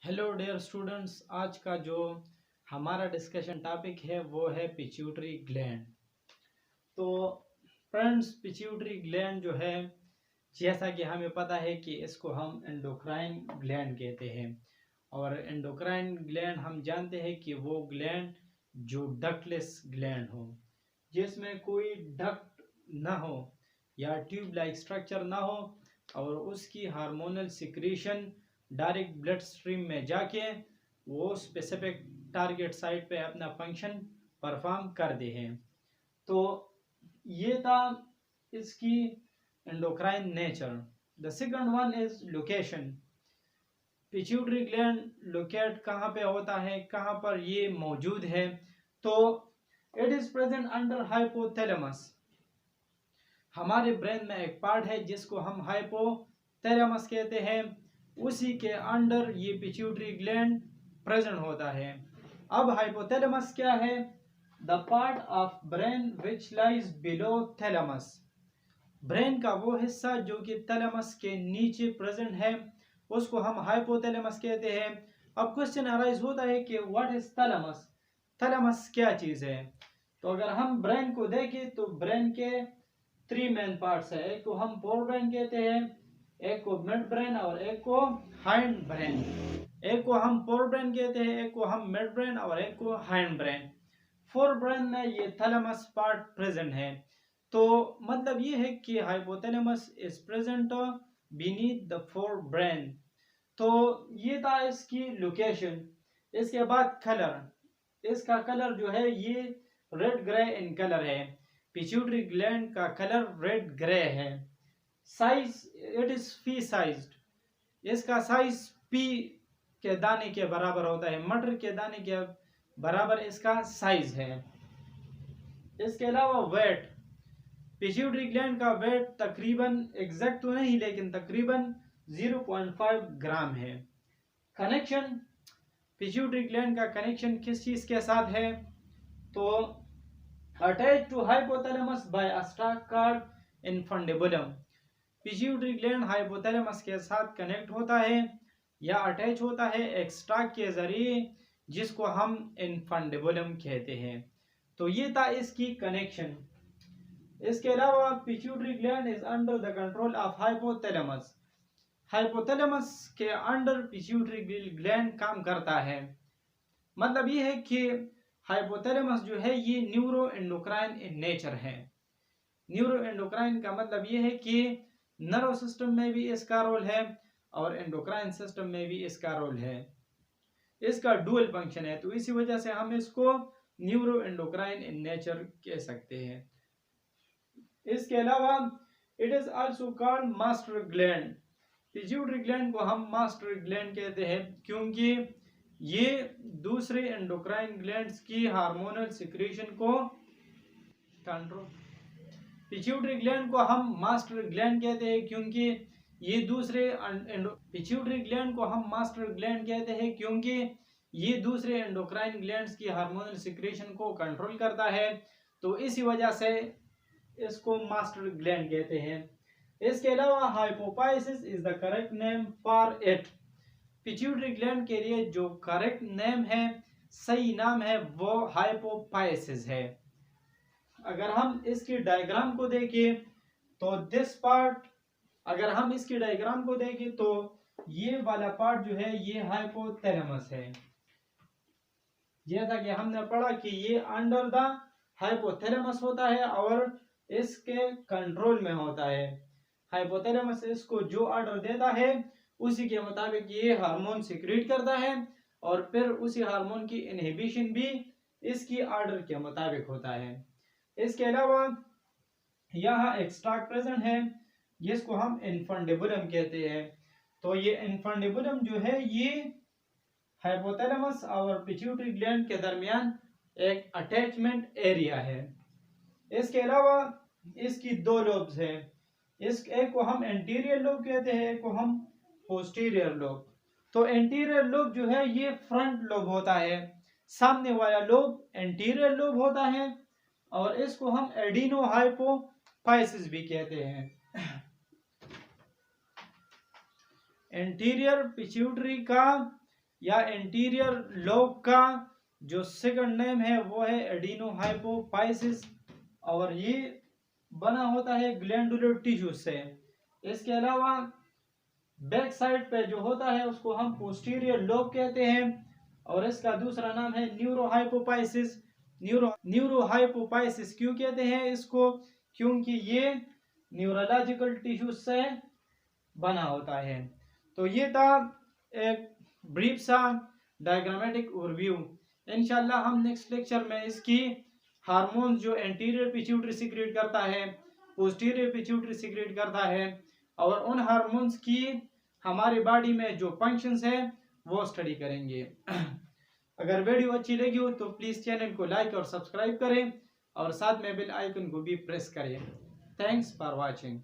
Hello dear students, आज का जो हमारा डिस्कशन टॉपिक है वो है पिट्यूटरी ग्लैंड। तो फ्रेंड्स, पिट्यूटरी ग्लैंड जो है, जैसा कि हमें पता है कि इसको हम एंडोक्राइन ग्लैंड कहते हैं। और एंडोक्राइन ग्लैंड हम जानते हैं कि वो ग्लैंड जो डक्टलेस ग्लैंड हो, जिसमें कोई डक्ट ना हो या ट्यूब लाइक स्ट्रक्चर ना हो, और उसकी hormonal secretion direct blood stream में जाके वो स्पेसिफिक टारगेट साइट पे अपना फंक्शन परफॉर्म कर दे हैं। तो ये था इसकी endocrine nature. The second one is location. Pituitary gland locate कहाँ पे होता है, कहाँ पर ये मौजूद है? तो it is present under hypothalamus. हमारे ब्रेन में एक पार्ट है जिसको हम हाइपोथैलेमस कहते हैं, उसी के अंडर ये पिट्यूटरी ग्लैंड प्रेजेंट होता है। अब हाइपोथैलेमस क्या है? The part of brain which lies below thalamus. Brain का वो हिस्सा जो कि थैलेमस के नीचे प्रेजेंट है, उसको हम हाइपोथैलेमस कहते हैं। अब क्वेश्चन अराइज होता है कि व्हाट इज थैलेमस? थैलेमस क्या चीज है? तो अगर हम ब्रेन को देखें तो ब्रेन के थ्री मेन पार्ट्स है। एक को हम फोर ब्रेन कहते हैं, एक को मिड ब्रेन और एक को हाइंड ब्रेन। एक को हम फोर ब्रेन कहते हैं, एक को हम मिड ब्रेन और एक को हाइंड ब्रेन। फोर ब्रेन में ये थैलेमस पार्ट प्रेजेंट है। तो मतलब ये है कि hypothalamus is present beneath the fore brain. तो ये था इसकी लोकेशन। इसके बाद कलर। इसका कलर जो है ये रेड ग्रे इन कलर है। पिट्यूटरी ग्लैंड का कलर रेड ग्रे है। Size, it is P sized. इसका साइज पी के दाने के बराबर होता है, मटर के दाने के बराबर इसका साइज है। इसके अलावा वेट, पिट्यूटरी ग्लैंड का वेट तकरीबन एग्जैक्ट तो नहीं लेकिन तकरीबन 0.5 ग्राम है। कनेक्शन, पिट्यूटरी ग्लैंड का कनेक्शन किस चीज के साथ है? तो attach to hypothalamus by a stalk called infundibulum. Pituitary gland hypothalamus के साथ कनेक्ट होता है या अटैच होता है एक स्टाक के जरिए, जिसको हम इन्फंडिबुलम कहते हैं। तो ये था इसकी कनेक्शन। इसके अलावा pituitary gland is under the control of hypothalamus. Hypothalamus के अंडर पिट्यूटरी ग्लैंड काम करता है। मतलब ये है कि हाइपोथैलेमस जो है ये न्यूरो एंडोक्राइन इन नेचर है। न्यूरो एंडोक्राइन का मतलब ये है कि नर्व सिस्टम में भी इसका रोल है और एंडोक्राइन सिस्टम में भी इसका रोल है। इसका डुअल फंक्शन है, तो इसी वजह से हम इसको न्यूरो एंडोक्राइन इन नेचर कह सकते हैं। इसके अलावा it is also called master gland. Pituitary gland को हम मास्टर ग्लैंड कहते हैं क्योंकि ये दूसरे एंडोक्राइन ग्लैंड्स की हार्मोनल सिक्रीशन को कंट्रोल। पिट्यूटरी ग्लैंड को हम मास्टर ग्लैंड कहते हैं क्योंकि ये दूसरे पिट्यूटरी ग्लैंड को हम मास्टर ग्लैंड कहते हैं क्योंकि ये दूसरे एंडोक्राइन ग्लैंड्स की हार्मोनल सिक्रीशन को कंट्रोल करता है। तो इसी वजह से इसको मास्टर ग्लैंड कहते हैं। इसके अलावा hypophysis is the correct name for it. Pituitary gland के लिए जो करेक्ट नेम है, सही नाम है, वो हाइपोफाइसिस है। अगर हम इसकी डायग्राम को देखें तो दिस पार्ट, अगर हम इसकी डायग्राम को देखें तो ये वाला पार्ट जो है ये हाइपोथैलेमस है। जैसा कि हमने पढ़ा कि ये अंडर द हाइपोथैलेमस होता है और इसके कंट्रोल में होता है। हाइपोथैलेमस इसको जो ऑर्डर देता है उसी के मुताबिक ये हार्मोन सिक्रीट करता है और फिर उसी हार्मोन की इनहिबिशन भी इसकी ऑर्डर के मुताबिक होता है। इसके अलावा यहाँ एक स्टाक प्रेजेंट है जिसको हम इन्फंडिबुलम कहते हैं। तो ये इन्फंडिबुलम जो है ये हाइपोथैलेमस और पिट्यूटरी ग्लैंड के दरमियान एक अटैचमेंट एरिया है। इसके अलावा इसकी दो लोब्स हैं। इस एक को हम एंटीरियर लोब कहते हैं, एक को हम पोस्टीरियर लोब। तो एंटीरियर लोब जो है ये फ्रंट लोब होता है, सामने वाला लोब एंटीरियर लोब होता है और इसको हम एडिनो हाइपोफाइसिस भी कहते हैं। एंटीरियर पिट्यूटरी का या इंटीरियर लोब का जो सेकंड नेम है वो है एडिनोहाइपोफाइसिस, और ये बना होता है ग्लैंडुलर टिश्यू से। इसके अलावा बैक साइड पे जो होता है उसको हम पोस्टीरियर लोब कहते हैं, और इसका दूसरा नाम है न्यूरोहाइपोफाइसिस। न्यूरोहाइपोफाइसिस क्यों कहते हैं इसको? क्योंकि ये न्यूरोलॉजिकल टिश्यू से बना होता है। तो ये था एक ब्रीफ सा डायग्रामेटिक ओवरव्यू। इंशाल्लाह हम नेक्स्ट लेक्चर में इसकी हार्मोन्स जो एंटीरियर पिट्यूटरी सीक्रेट करता है, पोस्टीरियर पिट्यूटरी सीक्रेट करता है, और उन हार्मोन्स की हमारी बॉडी में जो फंक्शंस है वो स्टडी करेंगे। अगर वीडियो अच्छी लगी हो तो प्लीज़ चैनल को लाइक और सब्सक्राइब करें, और साथ में बेल आइकन को भी प्रेस करें। Thanks for watching.